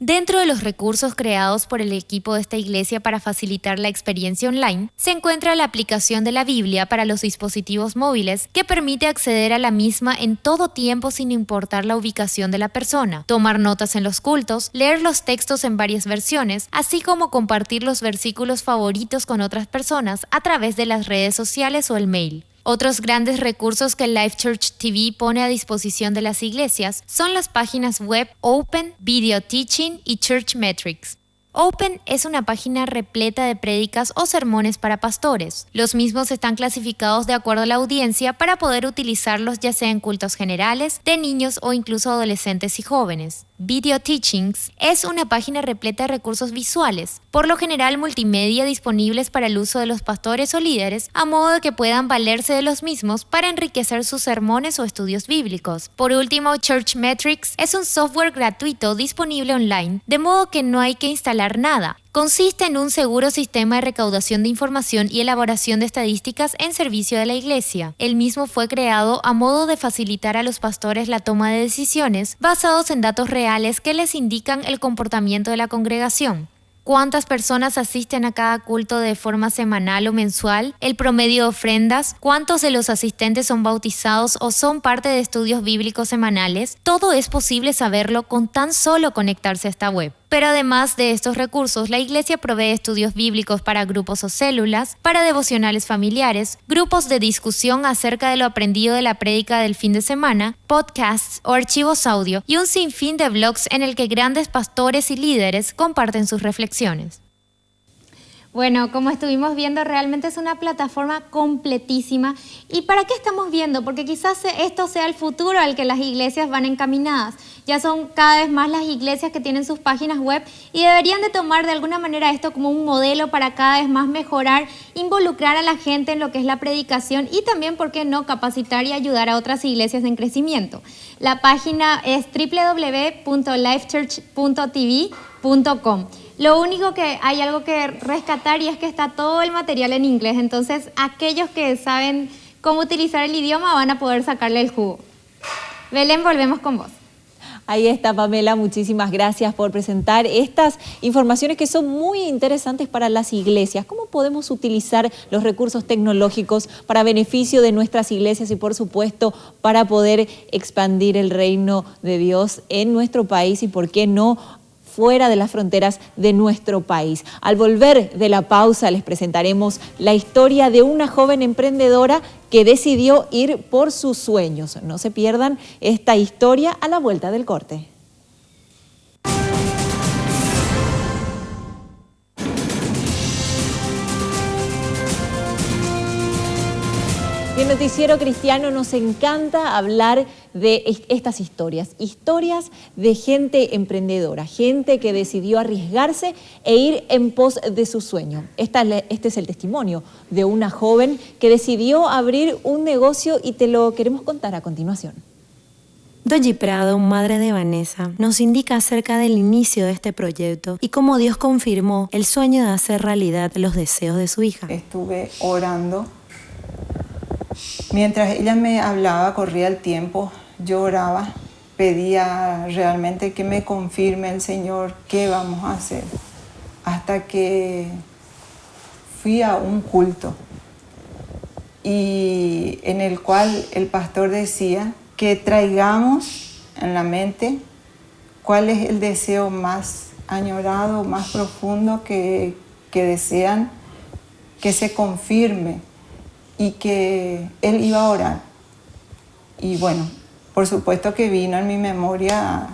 Dentro de los recursos creados por el equipo de esta iglesia para facilitar la experiencia online, se encuentra la aplicación de la Biblia para los dispositivos móviles que permite acceder a la misma en todo tiempo sin importar la ubicación de la persona, tomar notas en los cultos, leer los textos en varias versiones, así como compartir los versículos favoritos con otras personas a través de las redes sociales o el mail. Otros grandes recursos que Life Church TV pone a disposición de las iglesias son las páginas web Open, Video Teaching y Church Metrics. Open es una página repleta de prédicas o sermones para pastores. Los mismos están clasificados de acuerdo a la audiencia para poder utilizarlos ya sea en cultos generales, de niños o incluso adolescentes y jóvenes. Video Teachings es una página repleta de recursos visuales, por lo general multimedia, disponibles para el uso de los pastores o líderes, a modo de que puedan valerse de los mismos para enriquecer sus sermones o estudios bíblicos. Por último, Church Metrics es un software gratuito disponible online, de modo que no hay que instalar nada. Consiste en un seguro sistema de recaudación de información y elaboración de estadísticas en servicio de la iglesia. El mismo fue creado a modo de facilitar a los pastores la toma de decisiones basados en datos reales que les indican el comportamiento de la congregación. ¿Cuántas personas asisten a cada culto de forma semanal o mensual? ¿El promedio de ofrendas? ¿Cuántos de los asistentes son bautizados o son parte de estudios bíblicos semanales? Todo es posible saberlo con tan solo conectarse a esta web. Pero además de estos recursos, la Iglesia provee estudios bíblicos para grupos o células, para devocionales familiares, grupos de discusión acerca de lo aprendido de la prédica del fin de semana, podcasts o archivos audio y un sinfín de blogs en el que grandes pastores y líderes comparten sus reflexiones. Bueno, como estuvimos viendo, realmente es una plataforma completísima. ¿Y para qué estamos viendo? Porque quizás esto sea el futuro al que las iglesias van encaminadas. Ya son cada vez más las iglesias que tienen sus páginas web y deberían de tomar de alguna manera esto como un modelo para cada vez más mejorar, involucrar a la gente en lo que es la predicación y también, ¿por qué no?, capacitar y ayudar a otras iglesias en crecimiento. La página es www.lifechurch.tv.com. Lo único que hay algo que rescatar y es que está todo el material en inglés, entonces aquellos que saben cómo utilizar el idioma van a poder sacarle el jugo. Belén, volvemos con vos. Ahí está, Pamela, muchísimas gracias por presentar estas informaciones que son muy interesantes para las iglesias. ¿Cómo podemos utilizar los recursos tecnológicos para beneficio de nuestras iglesias y, por supuesto, para poder expandir el reino de Dios en nuestro país y, por qué no, fuera de las fronteras de nuestro país? Al volver de la pausa les presentaremos la historia de una joven emprendedora que decidió ir por sus sueños. No se pierdan esta historia a la vuelta del corte. En el Noticiero Cristiano nos encanta hablar de estas historias de gente emprendedora, gente que decidió arriesgarse e ir en pos de su sueño. Este es el testimonio de una joven que decidió abrir un negocio y te lo queremos contar a continuación. Doji Prado, madre de Vanessa, nos indica acerca del inicio de este proyecto y cómo Dios confirmó el sueño de hacer realidad los deseos de su hija. Estuve orando. Mientras ella me hablaba, corría el tiempo, yo oraba, pedía realmente que me confirme el Señor qué vamos a hacer. Hasta que fui a un culto y en el cual el pastor decía que traigamos en la mente cuál es el deseo más añorado, más profundo que desean que se confirme. Y que él iba a orar. Y bueno, por supuesto que vino en mi memoria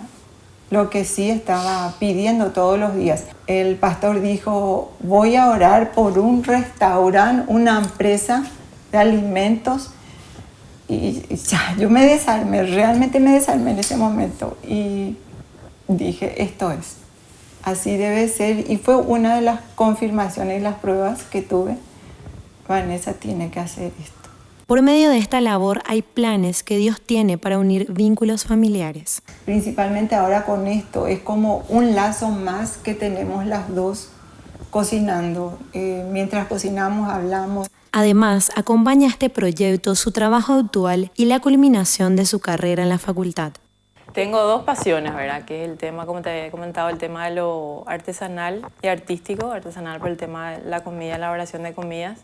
lo que sí estaba pidiendo todos los días. El pastor dijo, voy a orar por un restaurante, una empresa de alimentos. Y ya, yo me desarmé, realmente me desarmé en ese momento. Y dije, esto es, así debe ser. Y fue una de las confirmaciones y las pruebas que tuve. Vanessa tiene que hacer esto. Por medio de esta labor hay planes que Dios tiene para unir vínculos familiares. Principalmente ahora con esto, es como un lazo más que tenemos las dos cocinando. Mientras cocinamos, hablamos. Además, acompaña a este proyecto su trabajo actual y la culminación de su carrera en la facultad. Tengo dos pasiones, ¿verdad? Que es el tema, como te había comentado, el tema de lo artesanal y artístico. Artesanal por el tema de la comida, la elaboración de comidas.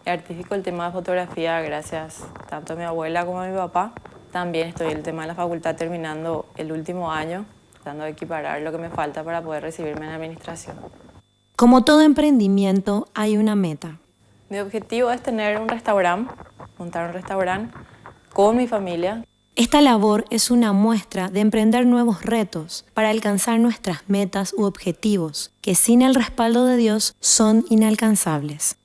Y artístico el tema de fotografía, gracias tanto a mi abuela como a mi papá. También estoy en el tema de la facultad terminando el último año, tratando de equiparar lo que me falta para poder recibirme en administración. Como todo emprendimiento, hay una meta. Mi objetivo es tener un restaurante, montar un restaurante con mi familia. Esta labor es una muestra de emprender nuevos retos para alcanzar nuestras metas u objetivos, que sin el respaldo de Dios son inalcanzables.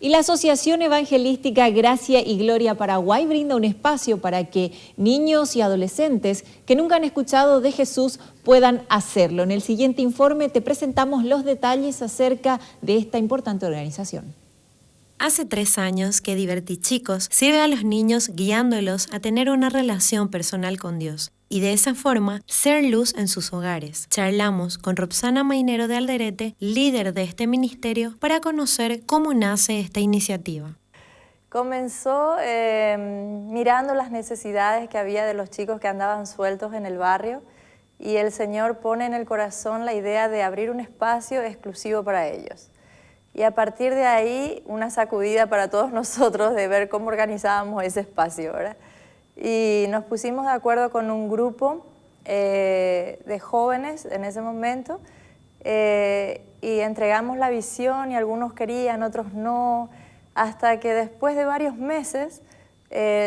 Y la Asociación Evangelística Gracia y Gloria Paraguay brinda un espacio para que niños y adolescentes que nunca han escuchado de Jesús puedan hacerlo. En el siguiente informe te presentamos los detalles acerca de esta importante organización. Hace 3 años que Divertichicos sirve a los niños guiándolos a tener una relación personal con Dios y de esa forma ser luz en sus hogares. Charlamos con Roxana Mainero de Alderete, líder de este ministerio, para conocer cómo nace esta iniciativa. Comenzó mirando las necesidades que había de los chicos que andaban sueltos en el barrio y el Señor pone en el corazón la idea de abrir un espacio exclusivo para ellos. Y a partir de ahí, una sacudida para todos nosotros de ver cómo organizábamos ese espacio, ¿verdad? Y nos pusimos de acuerdo con un grupo de jóvenes en ese momento y entregamos la visión y algunos querían, otros no, hasta que después de varios meses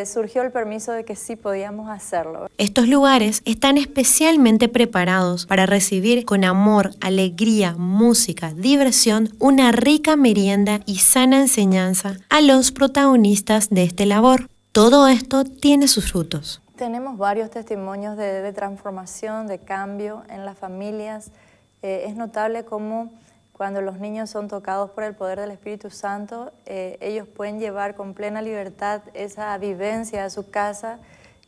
surgió el permiso de que sí podíamos hacerlo. Estos lugares están especialmente preparados para recibir con amor, alegría, música, diversión, una rica merienda y sana enseñanza a los protagonistas de esta labor. Todo esto tiene sus frutos. Tenemos varios testimonios de transformación, de cambio en las familias. Es notable cómo cuando los niños son tocados por el poder del Espíritu Santo, ellos pueden llevar con plena libertad esa vivencia a su casa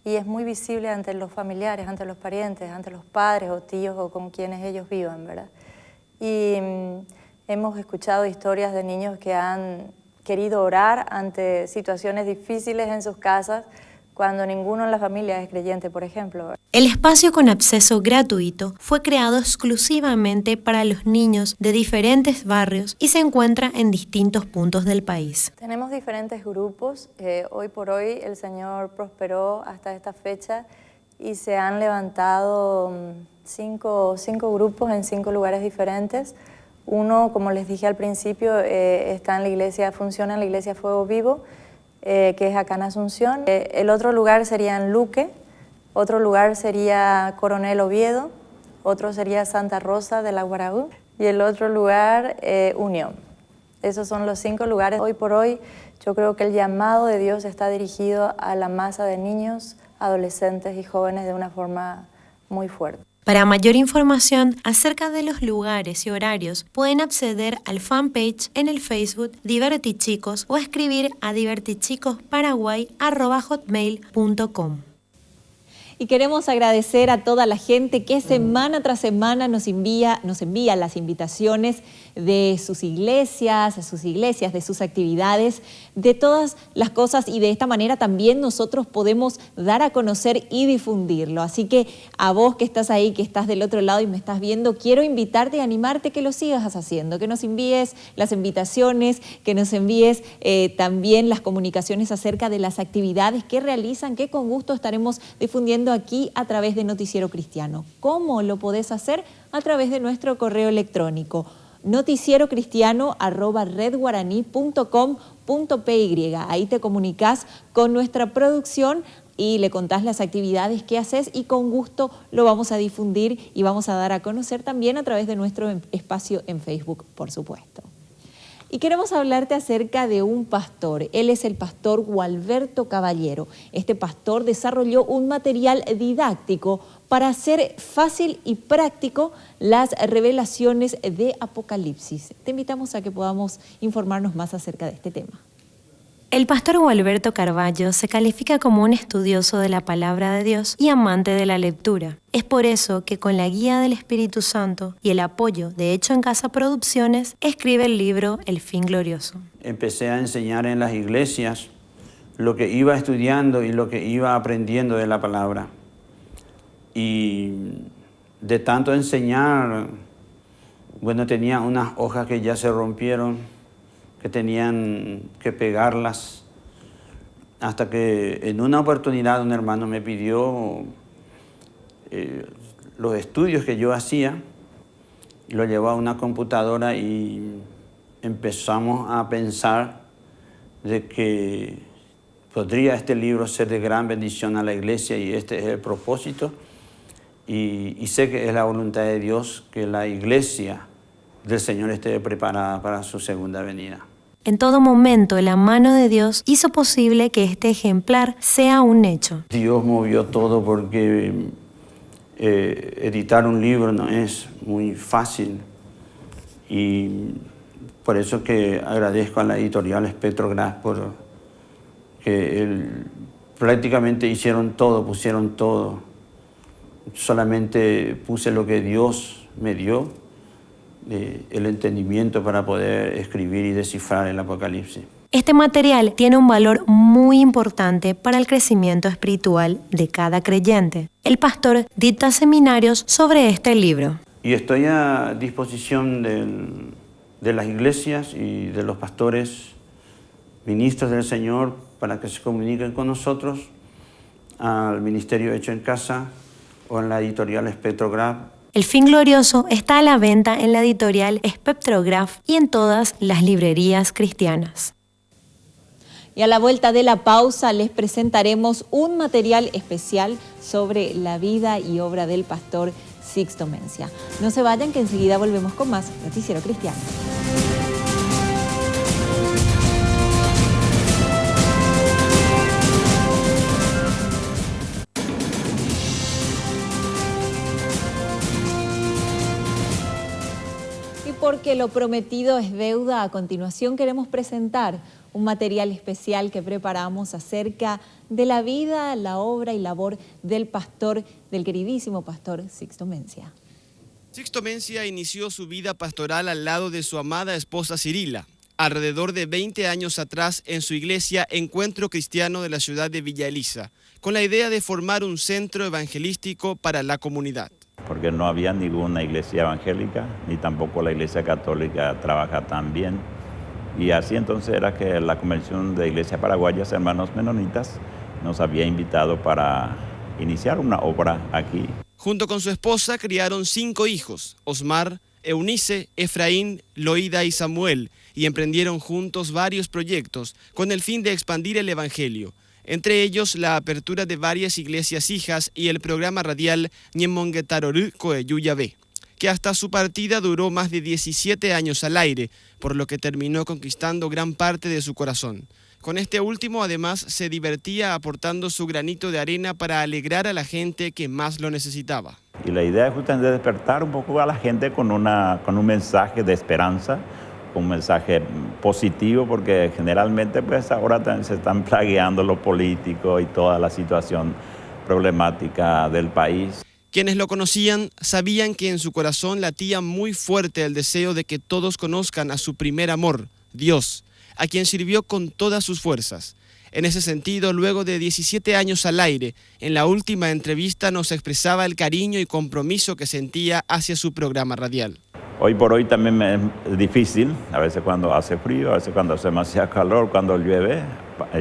y es muy visible ante los familiares, ante los parientes, ante los padres o tíos o con quienes ellos vivan, ¿verdad? Y hemos escuchado historias de niños que han querido orar ante situaciones difíciles en sus casas cuando ninguno en la familia es creyente, por ejemplo. El espacio con acceso gratuito fue creado exclusivamente para los niños de diferentes barrios y se encuentra en distintos puntos del país. Tenemos diferentes grupos. Hoy por hoy el Señor prosperó hasta esta fecha y se han levantado cinco grupos en 5 lugares diferentes. Uno, como les dije al principio, está en la iglesia, funciona en la iglesia Fuego Vivo, que es acá en Asunción. El otro lugar sería en Luque, otro lugar sería Coronel Oviedo, otro sería Santa Rosa de la Guaraú y el otro lugar Unión. Esos son los 5 lugares. Hoy por hoy yo creo que el llamado de Dios está dirigido a la masa de niños, adolescentes y jóvenes de una forma muy fuerte. Para mayor información acerca de los lugares y horarios, pueden acceder al fanpage en el Facebook Divertichicos o escribir a divertichicosparaguay@hotmail.com. Y queremos agradecer a toda la gente que semana tras semana nos envía las invitaciones de sus iglesias, de sus actividades, de todas las cosas, y de esta manera también nosotros podemos dar a conocer y difundirlo. Así que a vos que estás ahí, que estás del otro lado y me estás viendo, quiero invitarte y animarte que lo sigas haciendo, que nos envíes las invitaciones, que nos envíes también las comunicaciones acerca de las actividades que realizan, que con gusto estaremos difundiendo aquí a través de Noticiero Cristiano. ¿Cómo lo podés hacer? A través de nuestro correo electrónico noticierocristiano@redguaraní.com.py. Ahí te comunicas con nuestra producción y le contás las actividades que haces y con gusto lo vamos a difundir y vamos a dar a conocer también a través de nuestro espacio en Facebook, por supuesto. Y queremos hablarte acerca de un pastor. Él es el pastor Gualberto Caballero. Este pastor desarrolló un material didáctico para hacer fácil y práctico las revelaciones de Apocalipsis. Te invitamos a que podamos informarnos más acerca de este tema. El pastor Gualberto Carballo se califica como un estudioso de la palabra de Dios y amante de la lectura. Es por eso que con la guía del Espíritu Santo y el apoyo de Hecho en Casa Producciones, escribe el libro El Fin Glorioso. Empecé a enseñar en las iglesias lo que iba estudiando y lo que iba aprendiendo de la palabra. Y de tanto enseñar, bueno, tenía unas hojas que ya se rompieron, que tenían que pegarlas, hasta que en una oportunidad un hermano me pidió los estudios que yo hacía, lo llevó a una computadora y empezamos a pensar de que podría este libro ser de gran bendición a la iglesia, y este es el propósito, y sé que es la voluntad de Dios que la iglesia del Señor esté preparada para su segunda venida. En todo momento, la mano de Dios hizo posible que este ejemplar sea un hecho. Dios movió todo, porque editar un libro no es muy fácil, y por eso que agradezco a la editorial Petrogras por que prácticamente hicieron todo, pusieron todo. Solamente puse lo que Dios me dio, el entendimiento para poder escribir y descifrar el Apocalipsis. Este material tiene un valor muy importante para el crecimiento espiritual de cada creyente. El pastor dicta seminarios sobre este libro. Y estoy a disposición de las iglesias y de los pastores, ministros del Señor, para que se comuniquen con nosotros al Ministerio Hecho en Casa, o en la editorial Spectrograph. El fin glorioso está a la venta en la editorial Spectrograph y en todas las librerías cristianas. Y a la vuelta de la pausa les presentaremos un material especial sobre la vida y obra del pastor Sixto Mencia. No se vayan, que enseguida volvemos con más Noticiero Cristiano. Y porque lo prometido es deuda, a continuación queremos presentar un material especial que preparamos acerca de la vida, la obra y labor del queridísimo pastor Sixto Mencia. Sixto Mencia inició su vida pastoral al lado de su amada esposa Cirila, alrededor de 20 años atrás en su iglesia Encuentro Cristiano de la ciudad de Villa Elisa, con la idea de formar un centro evangelístico para la comunidad. Porque no había ninguna iglesia evangélica, ni tampoco la iglesia católica trabaja tan bien. Y así entonces era que la Convención de Iglesias Paraguayas, Hermanos Menonitas, nos había invitado para iniciar una obra aquí. Junto con su esposa criaron 5 hijos, Osmar, Eunice, Efraín, Loida y Samuel, y emprendieron juntos varios proyectos con el fin de expandir el Evangelio, entre ellos la apertura de varias iglesias hijas y el programa radial Ñemonguetaroru Coeyuyabé, que hasta su partida duró más de 17 años al aire, por lo que terminó conquistando gran parte de su corazón. Con este último, además, se divertía aportando su granito de arena para alegrar a la gente que más lo necesitaba. Y la idea es justamente despertar un poco a la gente con un mensaje de esperanza, un mensaje positivo, porque generalmente pues ahora se están plagueando los políticos y toda la situación problemática del país. Quienes lo conocían sabían que en su corazón latía muy fuerte el deseo de que todos conozcan a su primer amor, Dios, a quien sirvió con todas sus fuerzas. En ese sentido, luego de 17 años al aire, en la última entrevista nos expresaba el cariño y compromiso que sentía hacia su programa radial. Hoy por hoy también es difícil, a veces cuando hace frío, a veces cuando hace demasiado calor, cuando llueve.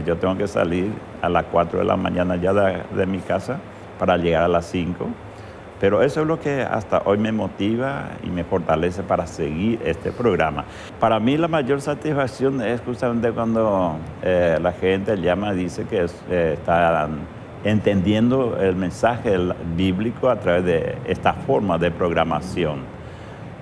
Yo tengo que salir a las 4 de la mañana ya de mi casa para llegar a las 5. Pero eso es lo que hasta hoy me motiva y me fortalece para seguir este programa. Para mí la mayor satisfacción es justamente cuando la gente llama y dice que están entendiendo el mensaje bíblico a través de esta forma de programación.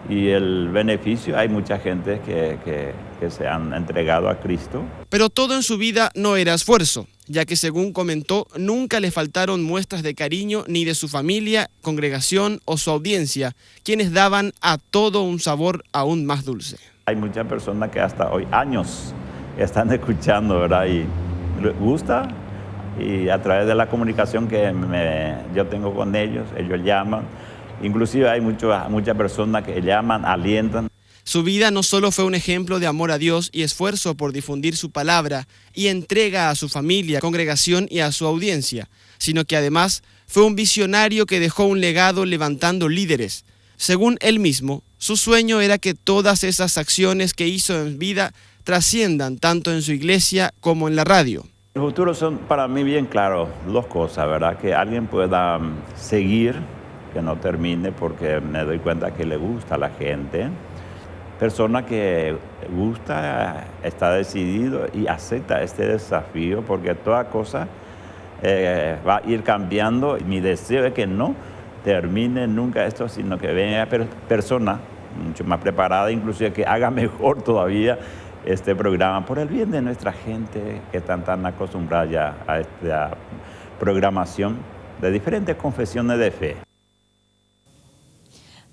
Y el beneficio, hay mucha gente que se han entregado a Cristo. Pero todo en su vida no era esfuerzo, ya que según comentó, nunca le faltaron muestras de cariño ni de su familia, congregación o su audiencia, quienes daban a todo un sabor aún más dulce. Hay muchas personas que hasta hoy, años, están escuchando, ¿verdad? Y les gusta, y a través de la comunicación que yo tengo con ellos llaman. Inclusive hay muchas personas que llaman, alientan. Su vida no solo fue un ejemplo de amor a Dios y esfuerzo por difundir su palabra y entrega a su familia, congregación y a su audiencia, sino que además fue un visionario que dejó un legado levantando líderes. Según él mismo, su sueño era que todas esas acciones que hizo en vida trasciendan tanto en su iglesia como en la radio. El futuro son para mí bien claro 2 cosas, ¿verdad? Que alguien pueda seguir, que no termine, porque me doy cuenta que le gusta a la gente. Persona que gusta, está decidido y acepta este desafío, porque toda cosa va a ir cambiando. Mi deseo es que no termine nunca esto, sino que venga persona mucho más preparada, inclusive que haga mejor todavía este programa, por el bien de nuestra gente que están tan acostumbrada ya a esta programación de diferentes confesiones de fe.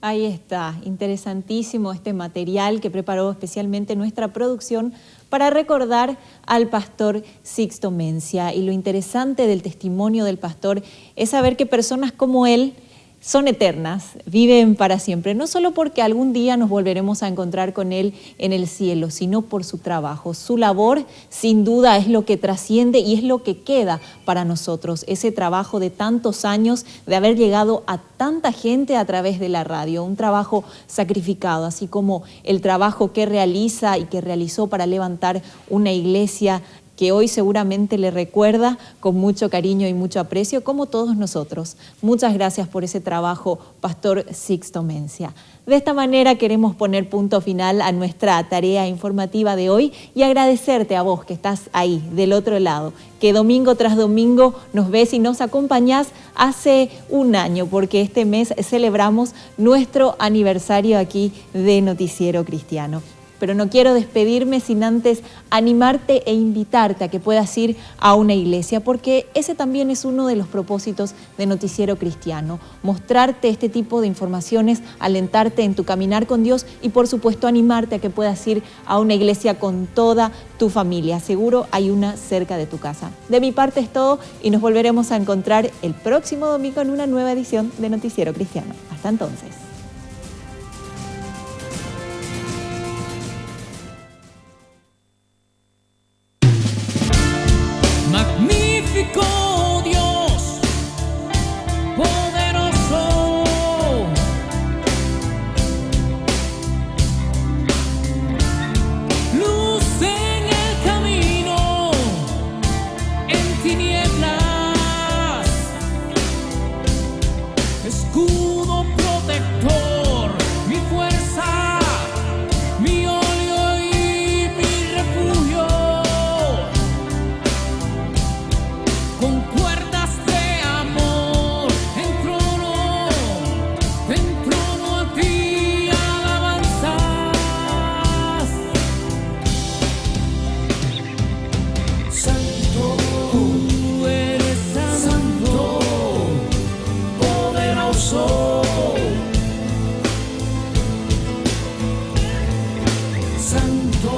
Ahí está, interesantísimo este material que preparó especialmente nuestra producción para recordar al pastor Sixto Mencia. Y lo interesante del testimonio del pastor es saber que personas como él son eternas, viven para siempre, no solo porque algún día nos volveremos a encontrar con él en el cielo, sino por su trabajo. Su labor, sin duda, es lo que trasciende y es lo que queda para nosotros, ese trabajo de tantos años, de haber llegado a tanta gente a través de la radio, un trabajo sacrificado, así como el trabajo que realiza y que realizó para levantar una iglesia que hoy seguramente le recuerda con mucho cariño y mucho aprecio, como todos nosotros. Muchas gracias por ese trabajo, Pastor Sixto Mencia. De esta manera queremos poner punto final a nuestra tarea informativa de hoy y agradecerte a vos que estás ahí, del otro lado, que domingo tras domingo nos ves y nos acompañás hace un año, porque este mes celebramos nuestro aniversario aquí de Noticiero Cristiano. Pero no quiero despedirme sin antes animarte e invitarte a que puedas ir a una iglesia, porque ese también es uno de los propósitos de Noticiero Cristiano, mostrarte este tipo de informaciones, alentarte en tu caminar con Dios y por supuesto animarte a que puedas ir a una iglesia con toda tu familia. Seguro hay una cerca de tu casa. De mi parte es todo y nos volveremos a encontrar el próximo domingo en una nueva edición de Noticiero Cristiano. Hasta entonces. Magnífico Dios, poderoso, luz en el camino, en tinieblas, escudo protector, mi fuerza, mi óleo y mi refugio. Con cuerdas de amor, en trono a ti alabanzas. Santo, tú eres santo, poderoso. Santo,